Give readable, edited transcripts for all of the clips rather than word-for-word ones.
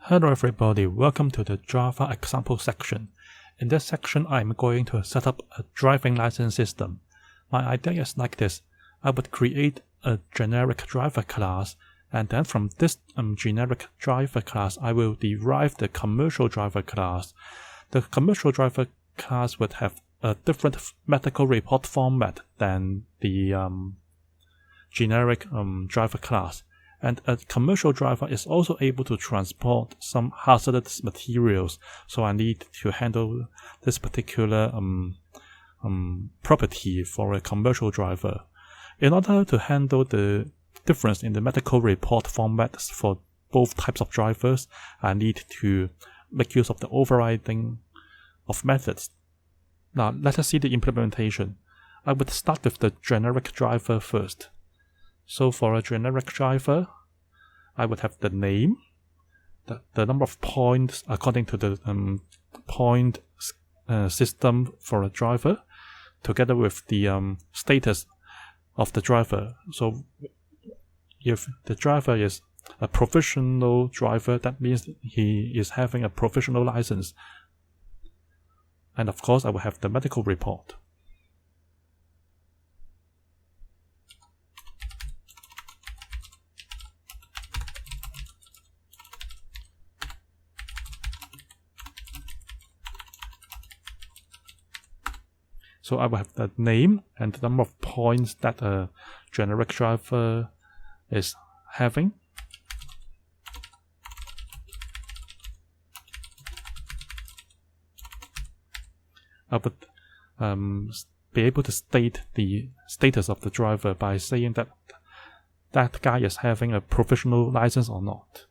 Hello everybody, welcome to the Java example section. In this section, I'm going to set up a driving license system. My idea is like this. I would create a generic driver class, and then from this generic driver class, I will derive the commercial driver class. The commercial driver class would have a different medical report format than the generic driver class. And a commercial driver is also able to transport some hazardous materials, so I need to handle this particular property for a commercial driver. In order to handle the difference in the medical report formats for both types of drivers, I need to make use of the overriding of methods. Now let us see the implementation. I would start with the generic driver first. So for a generic driver, I would have the name, the number of points according to the point system for a driver, together with the status of the driver. So if the driver is a provisional driver, that means he is having a provisional license. And of course, I will have the medical report. So I will have the name and the number of points that a generic driver is having. I would be able to state the status of the driver by saying that that guy is having a provisional license or not.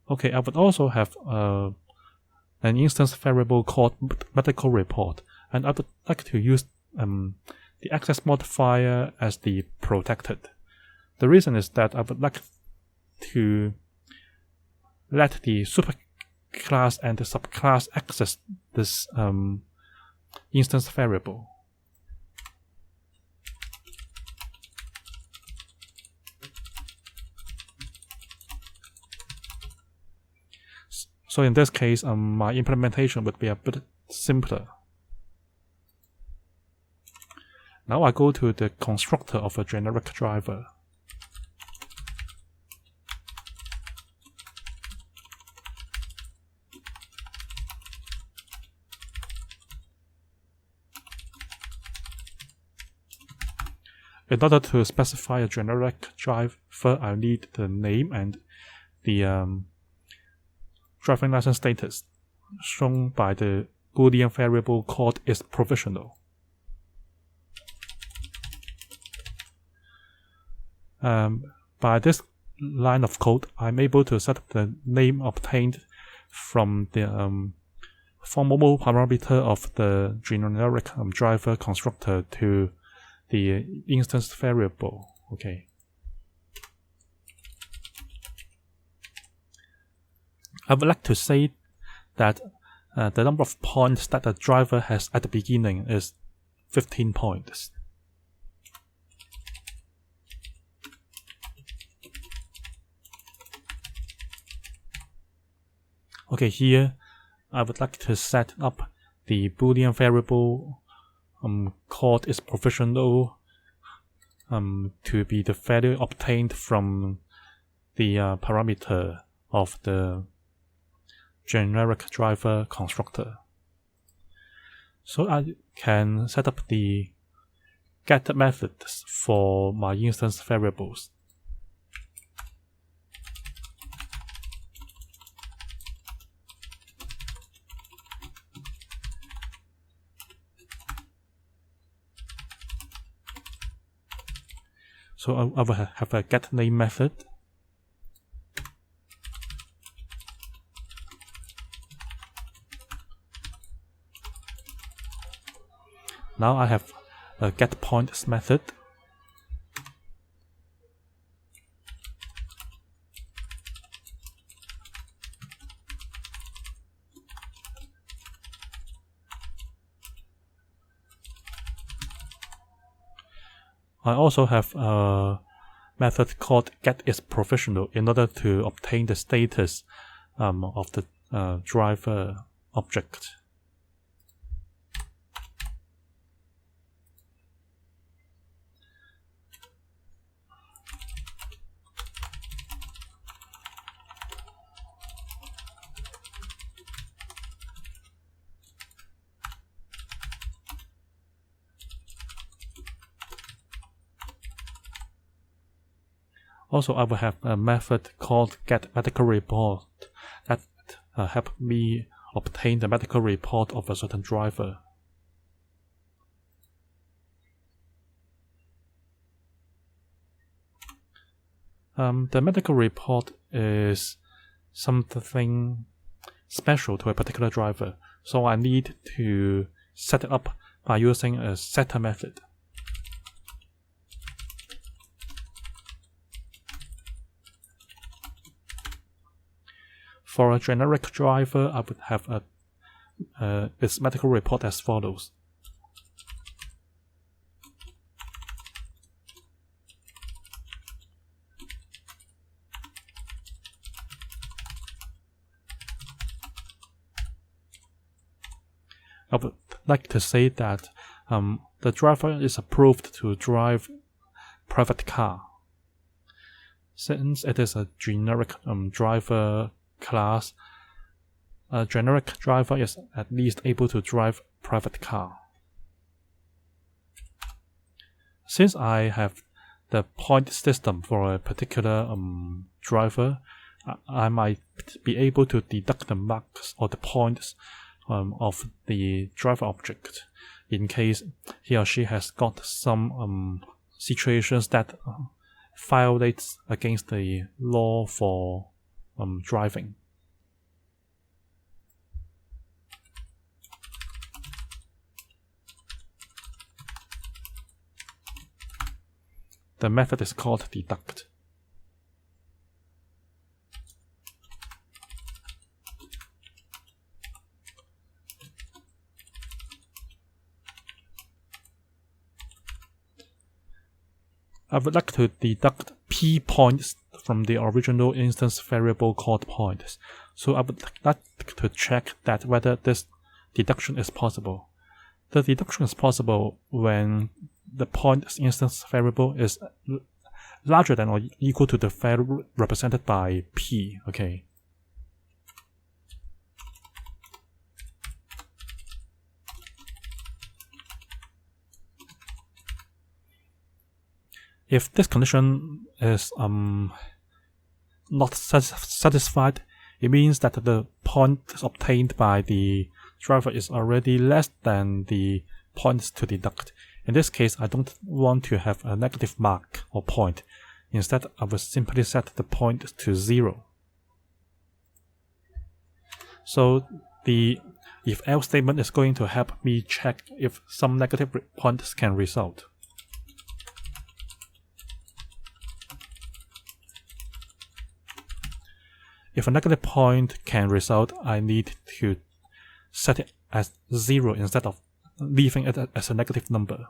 Okay, I would also have an instance variable called medical report, and I would like to use the access modifier as the protected. The reason is that I would like to let the superclass and the subclass access this instance variable. So in this case, my implementation would be a bit simpler. Now I go to the constructor of a generic driver. In order to specify a generic driver, I need the name and the driving license status, shown by the Boolean variable called isProvisional. By this line of code, I'm able to set up the name obtained from the formal parameter of the generic driver constructor to the instance variable. Okay. I would like to say that the number of points that the driver has at the beginning is 15 points. Okay, here I would like to set up the Boolean variable called isProvisional to be the value obtained from the parameter of the generic driver constructor. So I can set up the get methods for my instance variables. So I will have a get name method. Now I have a getPoints method. I also have a method called getIsProfessional in order to obtain the status of the driver object. Also, I will have a method called getMedicalReport that help me obtain the medical report of a certain driver. The medical report is something special to a particular driver, so I need to set it up by using a setter method. For a generic driver, I would have its medical report as follows. I would like to say that the driver is approved to drive private car. Since it is a generic driver class, a generic driver is at least able to drive private car. Since I have the point system for a particular driver, I might be able to deduct the marks or the points of the driver object in case he or she has got some situations that violates against the law for driving. The method is called deduct. I would like to deduct p points from the original instance variable called points. So I would like to check that whether this deduction is possible. The deduction is possible when the point instance variable is larger than or equal to the value represented by p. Okay. If this condition is not satisfied, it means that the points obtained by the driver is already less than the points to deduct. In this case, I don't want to have a negative mark or point. Instead, I will simply set the point to 0. So the if-else statement is going to help me check if some negative points can result. If a negative point can result, I need to set it as 0 instead of leaving it as a negative number.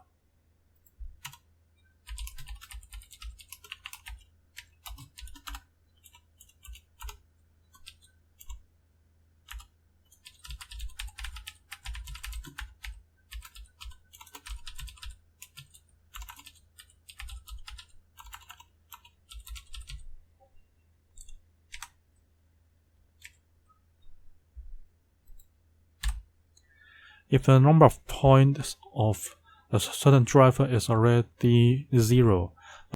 If the number of points of a certain driver is already 0,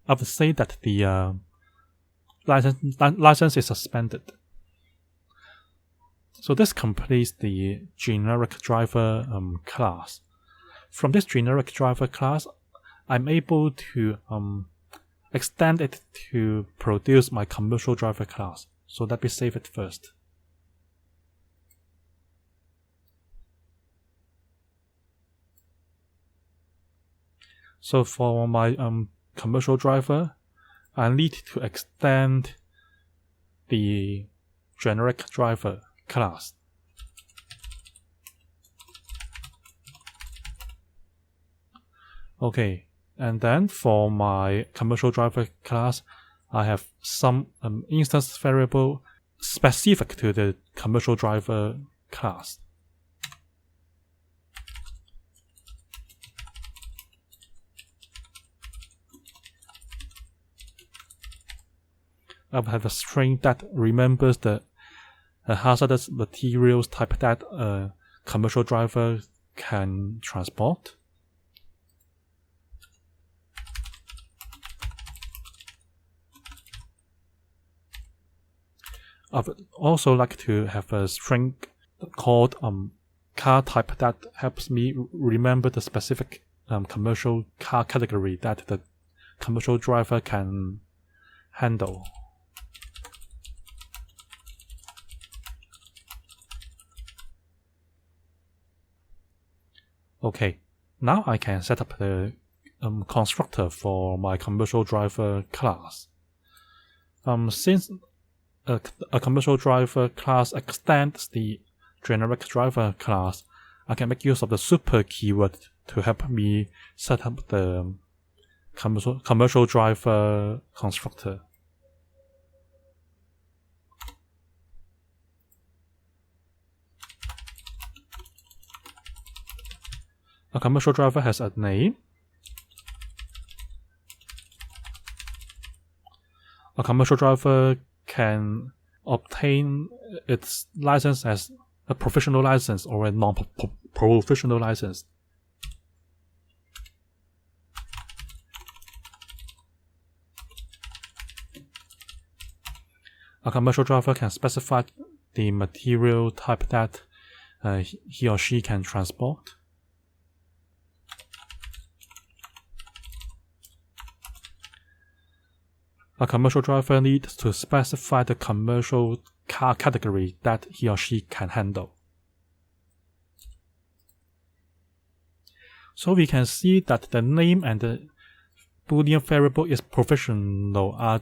I would say that the license is suspended. So this completes the generic driver class. From this generic driver class, I'm able to extend it to produce my commercial driver class. So let me save it first. So for my commercial driver, I need to extend the generic driver class. Okay, And then for my commercial driver class, I have some instance variable specific to the commercial driver class. I will have a string that remembers the hazardous materials type that a commercial driver can transport. I would also like to have a string called car type that helps me remember the specific commercial car category that the commercial driver can handle. Okay, now I can set up the constructor for my commercial driver class. Since a commercial driver class extends the generic driver class, I can make use of the super keyword to help me set up the commercial driver constructor. A commercial driver has a name. A commercial driver can obtain its license as a professional license or a non-professional license. A commercial driver can specify the material type that he or she can transport. A commercial driver needs to specify the commercial car category that he or she can handle. So we can see that the name and the Boolean variable is professional are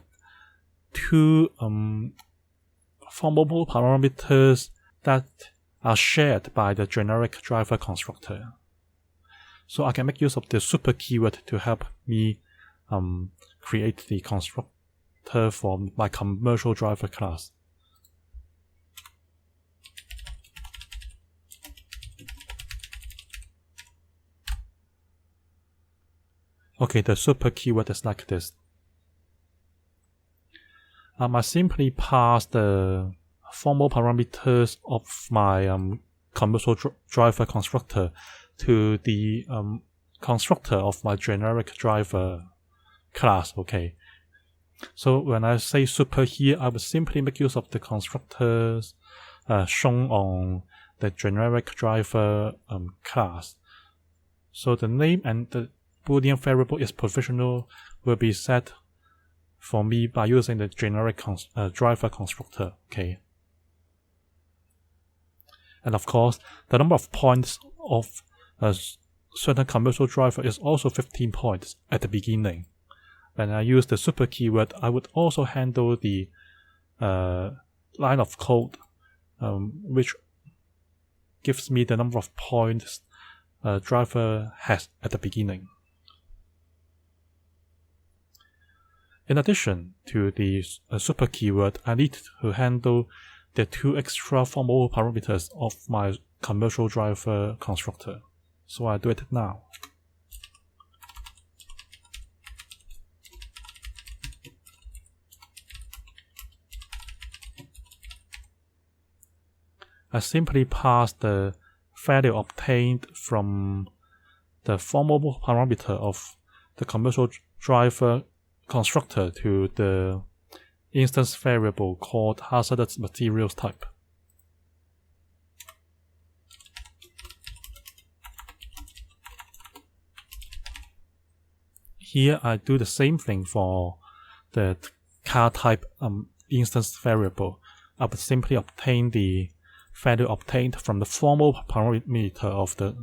two formal parameters that are shared by the generic driver constructor. So I can make use of the super keyword to help me create the constructor for my commercial driver class. Okay, the super keyword is like this. I simply pass the formal parameters of my commercial driver constructor to the constructor of my generic driver class. Okay, so when I say super here, I will simply make use of the constructors shown on the generic driver class. So the name and the Boolean variable is professional will be set for me by using the generic driver constructor. Okay, and of course the number of points of a certain commercial driver is also 15 points at the beginning. When I use the super keyword, I would also handle the line of code which gives me the number of points a driver has at the beginning. In addition to the super keyword, I need to handle the two extra formal parameters of my commercial driver constructor. So I do it now. I simply pass the value obtained from the formal parameter of the commercial driver constructor to the instance variable called hazardous materials type. Here I do the same thing for the car type instance variable. I would simply obtain the value obtained from the formal parameter of the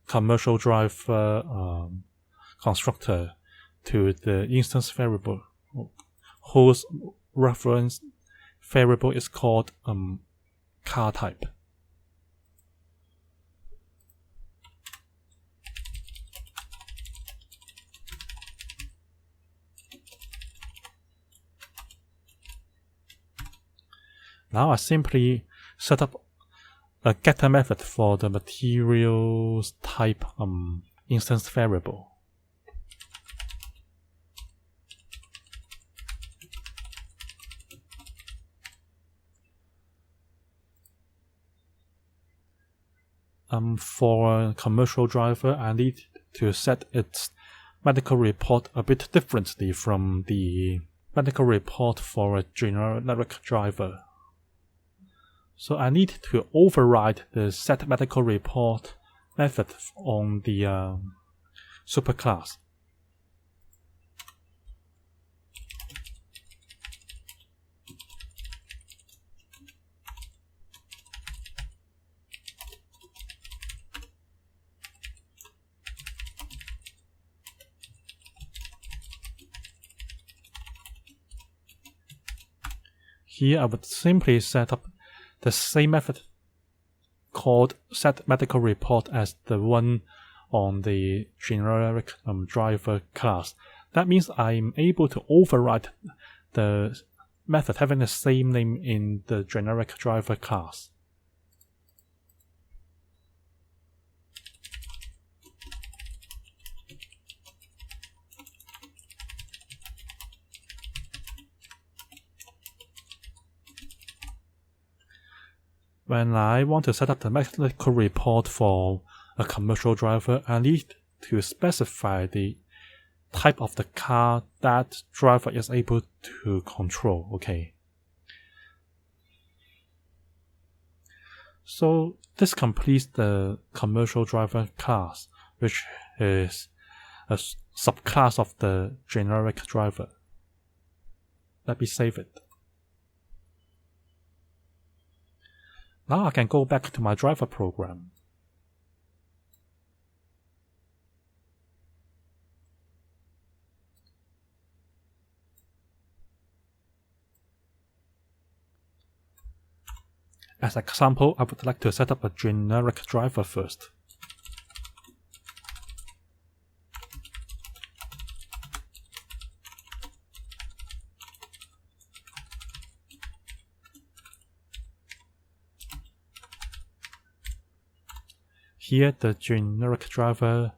commercial driver constructor to the instance variable whose reference variable is called car type. Now I simply set up a getter method for the materials type instance variable. For a commercial driver, I need to set its medical report a bit differently from the medical report for a generic driver. So I need to override the set medical report method on the superclass. Here I would simply set up the same method called set medical report as the one on the generic driver class. That means I'm able to override the method having the same name in the generic driver class. When I want to set up the medical report for a commercial driver, I need to specify the type of the car that driver is able to control. Okay. So this completes the commercial driver class, which is a subclass of the generic driver. Let me save it. Now I can go back to my driver program. As an example, I would like to set up a generic driver first. Here the generic driver's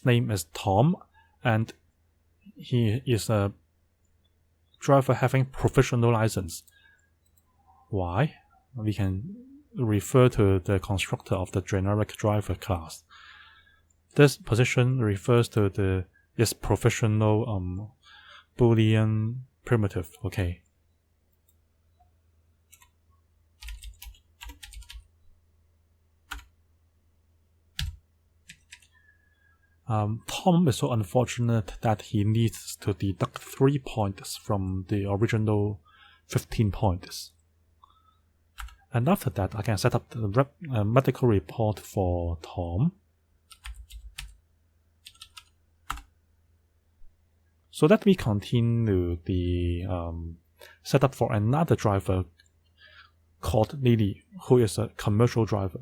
name is Tom, and he is a driver having provisional license. Why? We can refer to the constructor of the generic driver class. This position refers to this provisional Boolean primitive. Okay. Tom is so unfortunate that he needs to deduct 3 points from the original 15 points. And after that, I can set up the medical report for Tom. So let me continue the setup for another driver called Lily, who is a commercial driver.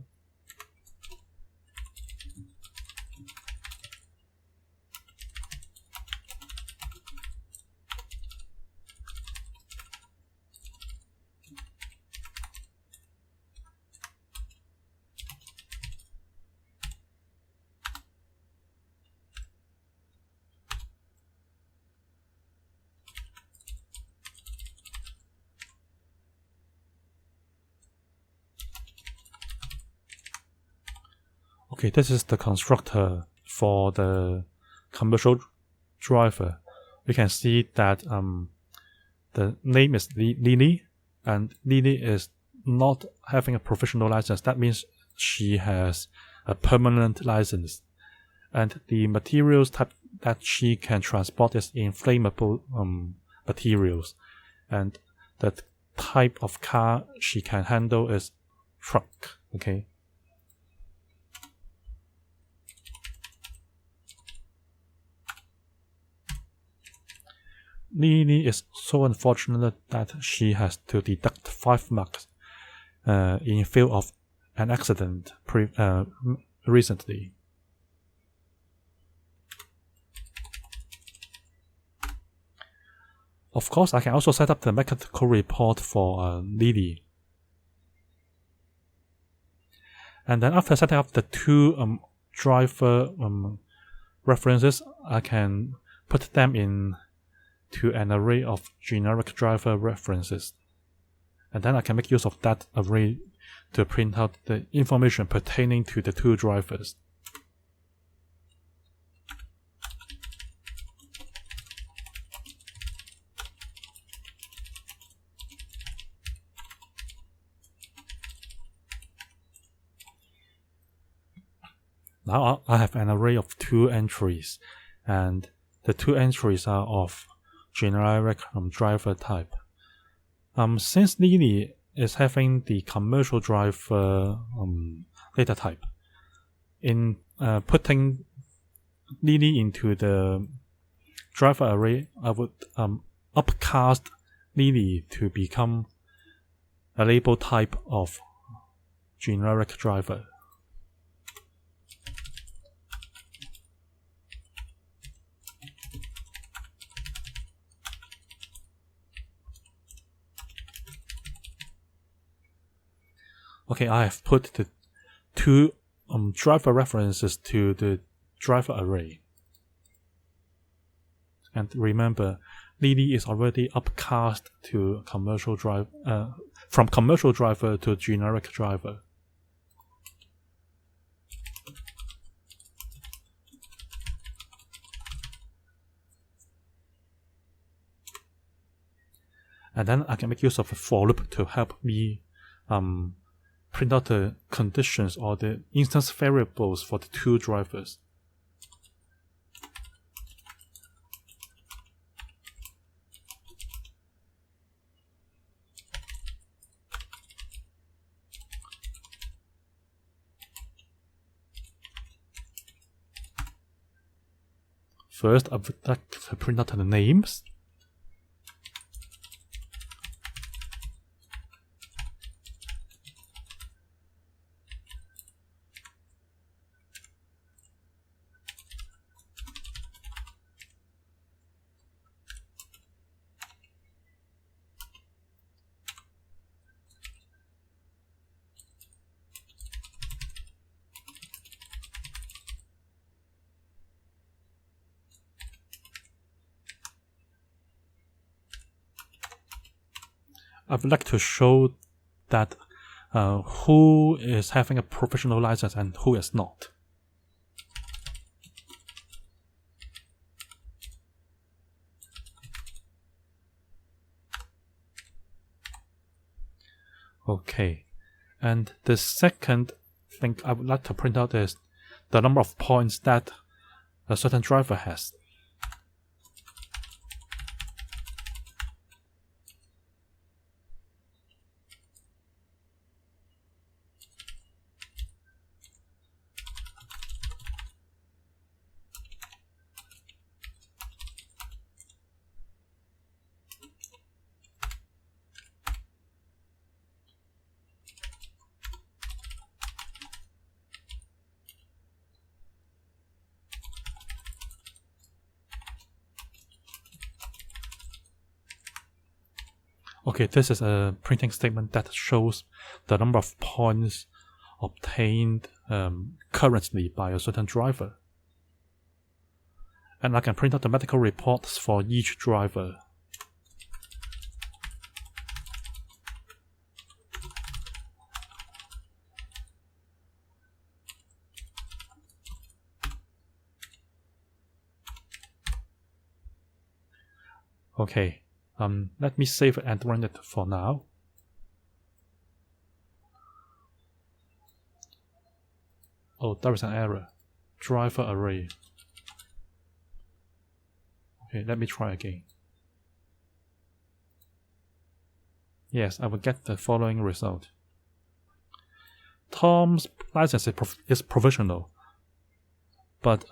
Okay, this is the constructor for the commercial driver. We can see that the name is Lily, and Lily is not having a provisional license. That means she has a permanent license. And the materials type that she can transport is inflammable materials. And the type of car she can handle is truck. Okay. Lily is so unfortunate that she has to deduct 5 marks in view of an accident recently. Of course, I can also set up the medical report for Lily. And then after setting up the two driver references, I can put them in to an array of generic driver references. And then I can make use of that array to print out the information pertaining to the two drivers. Now I have an array of two entries, and the two entries are of generic driver type. Since Lily is having the commercial driver data type, in putting Lily into the driver array, I would upcast Lily to become a label type of generic driver. Okay, I have put the two driver references to the driver array. And remember, Lily is already upcast to commercial driver, from commercial driver to generic driver. And then I can make use of a for loop to help me print out the conditions or the instance variables for the two drivers. First, I would like to print out the names. I would like to show that who is having a professional license and who is not. Okay, and the second thing I would like to print out is the number of points that a certain driver has. Okay, this is a printing statement that shows the number of points obtained currently by a certain driver. And I can print out the medical reports for each driver. Okay. Let me save it and run it for now. Oh, there is an error. Driver array. Okay, let me try again. Yes, I will get the following result. Tom's license is provisional, but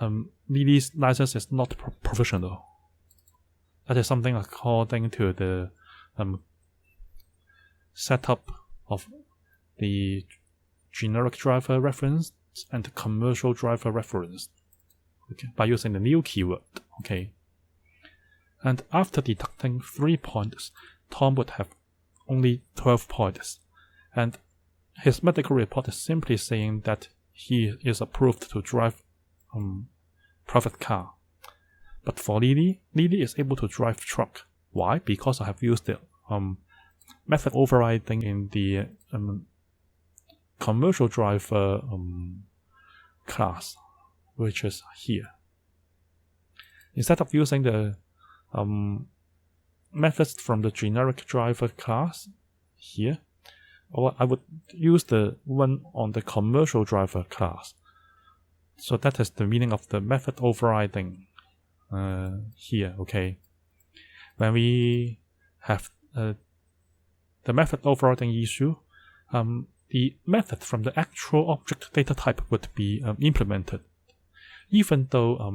Lily's license is not provisional. That is something according to the setup of the generic driver reference and the commercial driver reference, okay, by using the new keyword. Okay. And after deducting 3 points, Tom would have only 12 points. And his medical report is simply saying that he is approved to drive private car. But for Lily is able to drive truck. Why? Because I have used the method overriding in the commercial driver class, which is here. Instead of using the methods from the generic driver class here, or I would use the one on the commercial driver class. So that is the meaning of the method overriding here, okay. When we have the method overriding issue, the method from the actual object data type would be implemented, even though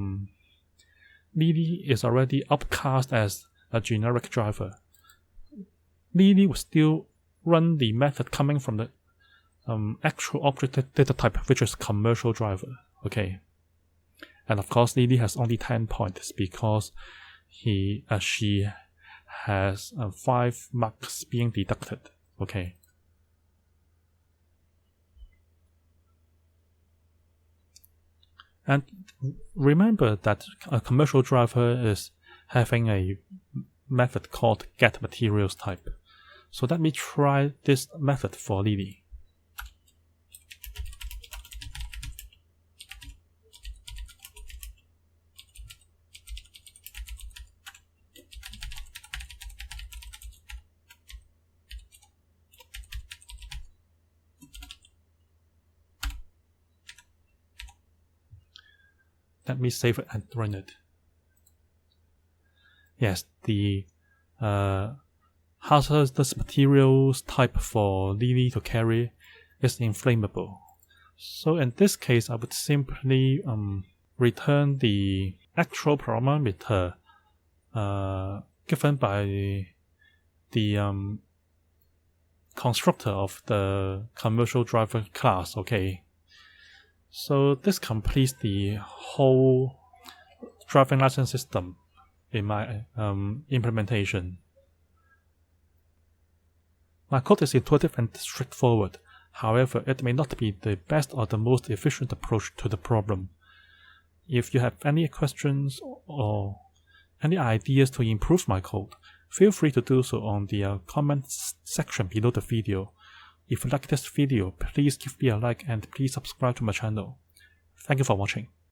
Lily is already upcast as a generic driver. Lily will still run the method coming from the actual object data type, which is commercial driver, okay. And of course, Lily has only 10 points because she has 5 marks being deducted, okay. And remember that a commercial driver is having a method called getMaterials_type. So let me try this method for Lily. Let me save it and run it. Yes, the hazardous materials type for Lily to carry is inflammable. So in this case, I would simply return the actual parameter given by the constructor of the commercial driver class, okay. So this completes the whole driving license system in my implementation. My code is intuitive and straightforward. However, it may not be the best or the most efficient approach to the problem. If you have any questions or any ideas to improve my code, feel free to do so on the comments section below the video. If you like this video, please give me a like and please subscribe to my channel. Thank you for watching.